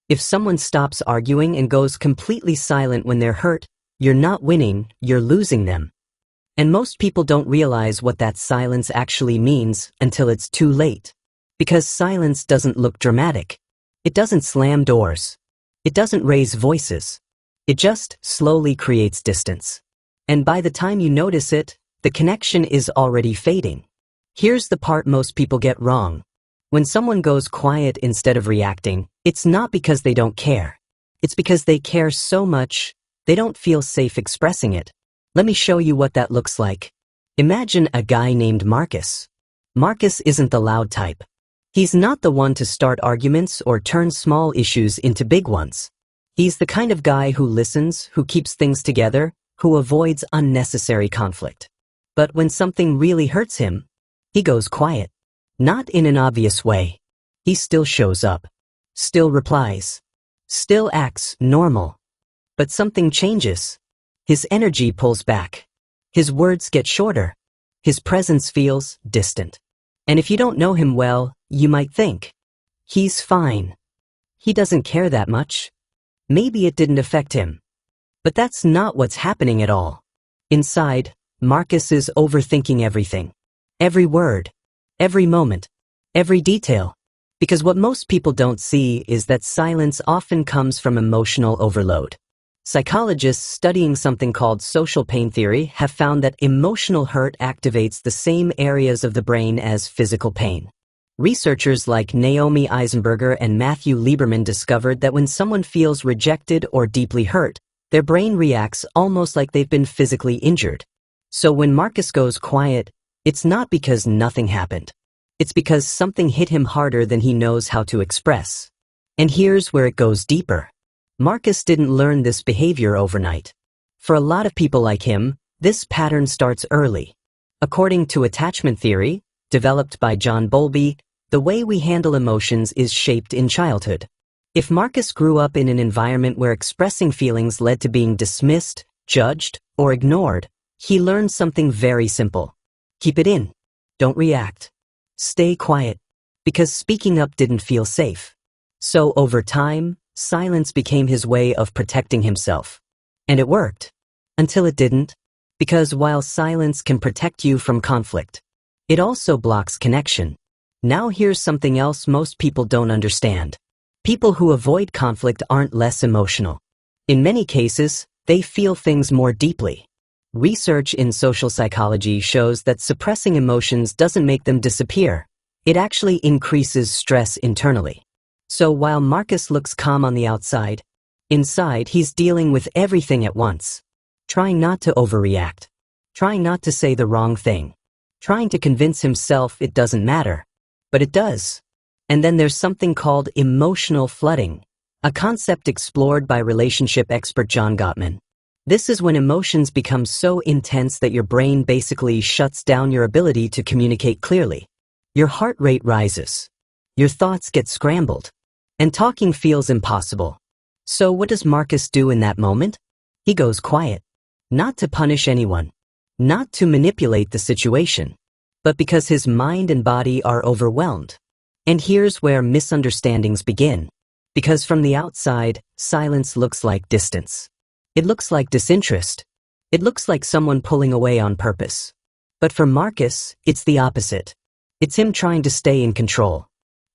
If someone stops arguing and goes completely silent when they're hurt, you're not winning, you're losing them. And most people don't realize what that silence actually means until it's too late. Because silence doesn't look dramatic. It doesn't slam doors. It doesn't raise voices. It just slowly creates distance. And by the time you notice it, the connection is already fading. Here's the part most people get wrong. When someone goes quiet instead of reacting, it's not because they don't care. It's because they care so much, they don't feel safe expressing it. Let me show you what that looks like. Imagine a guy named Marcus. Marcus isn't the loud type. He's not the one to start arguments or turn small issues into big ones. He's the kind of guy who listens, who keeps things together, who avoids unnecessary conflict. But when something really hurts him, he goes quiet. Not in an obvious way. He still shows up, still replies, still acts normal. But something changes. His energy pulls back. His words get shorter. His presence feels distant. And if you don't know him well, you might think, he's fine. He doesn't care that much. Maybe it didn't affect him. But that's not what's happening at all. Inside, Marcus is overthinking everything. Every word, every moment, every detail. Because what most people don't see is that silence often comes from emotional overload. Psychologists studying something called social pain theory have found that emotional hurt activates the same areas of the brain as physical pain. Researchers like Naomi Eisenberger and Matthew Lieberman discovered that when someone feels rejected or deeply hurt, their brain reacts almost like they've been physically injured. So when Marcus goes quiet, it's not because nothing happened. It's because something hit him harder than he knows how to express. And here's where it goes deeper. Marcus didn't learn this behavior overnight. For a lot of people like him, this pattern starts early. According to attachment theory, developed by John Bowlby, the way we handle emotions is shaped in childhood. If Marcus grew up in an environment where expressing feelings led to being dismissed, judged, or ignored, he learned something very simple. Keep it in. Don't react. Stay quiet. Because speaking up didn't feel safe. So over time, silence became his way of protecting himself. And it worked. Until it didn't. Because while silence can protect you from conflict, it also blocks connection. Now here's something else most people don't understand. People who avoid conflict aren't less emotional. In many cases, they feel things more deeply. Research in social psychology shows that suppressing emotions doesn't make them disappear. It actually increases stress internally. So while Marcus looks calm on the outside, inside he's dealing with everything at once. Trying not to overreact. Trying not to say the wrong thing. Trying to convince himself it doesn't matter. But it does. And then there's something called emotional flooding, a concept explored by relationship expert John Gottman. This is when emotions become so intense that your brain basically shuts down your ability to communicate clearly. Your heart rate rises. Your thoughts get scrambled. And talking feels impossible. So what does Marcus do in that moment? He goes quiet. Not to punish anyone. Not to manipulate the situation. But because his mind and body are overwhelmed. And here's where misunderstandings begin. Because from the outside, silence looks like distance. It looks like disinterest. It looks like someone pulling away on purpose. But for Marcus, it's the opposite. It's him trying to stay in control.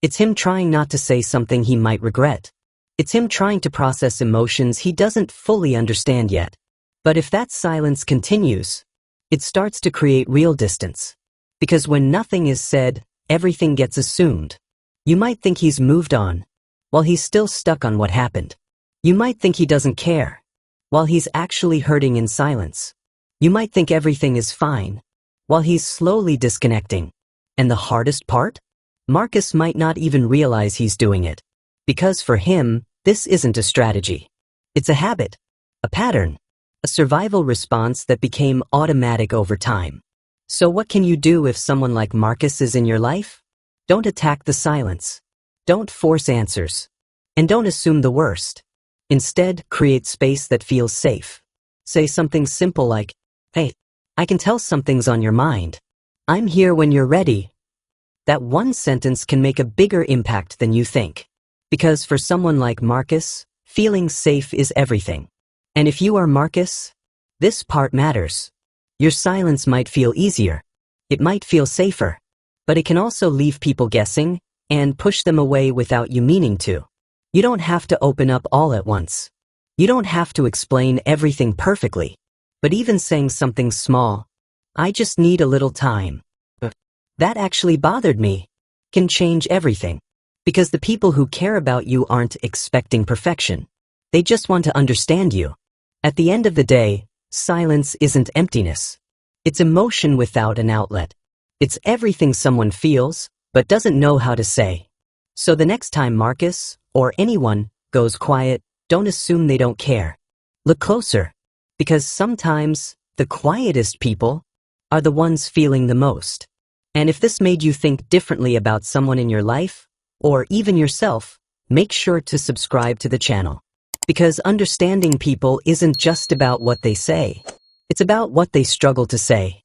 It's him trying not to say something he might regret. It's him trying to process emotions he doesn't fully understand yet. But if that silence continues, it starts to create real distance. Because when nothing is said, everything gets assumed. You might think he's moved on, while he's still stuck on what happened. You might think he doesn't care, while he's actually hurting in silence. You might think everything is fine, while he's slowly disconnecting. And the hardest part? Marcus might not even realize he's doing it. Because for him, this isn't a strategy. It's a habit, a pattern, a survival response that became automatic over time. So what can you do if someone like Marcus is in your life? Don't attack the silence. Don't force answers. And don't assume the worst. Instead, create space that feels safe. Say something simple like, "Hey, I can tell something's on your mind. I'm here when you're ready." That one sentence can make a bigger impact than you think. Because for someone like Marcus, feeling safe is everything. And if you are Marcus, this part matters. Your silence might feel easier. It might feel safer. But it can also leave people guessing and push them away without you meaning to. You don't have to open up all at once. You don't have to explain everything perfectly. But even saying something small, "I just need a little time. That actually bothered me," can change everything. Because the people who care about you aren't expecting perfection. They just want to understand you. At the end of the day, silence isn't emptiness. It's emotion without an outlet. It's everything someone feels, but doesn't know how to say. So the next time Marcus, or anyone, goes quiet, don't assume they don't care. Look closer. Because sometimes, the quietest people are the ones feeling the most. And if this made you think differently about someone in your life, or even yourself, make sure to subscribe to the channel. Because understanding people isn't just about what they say. It's about what they struggle to say.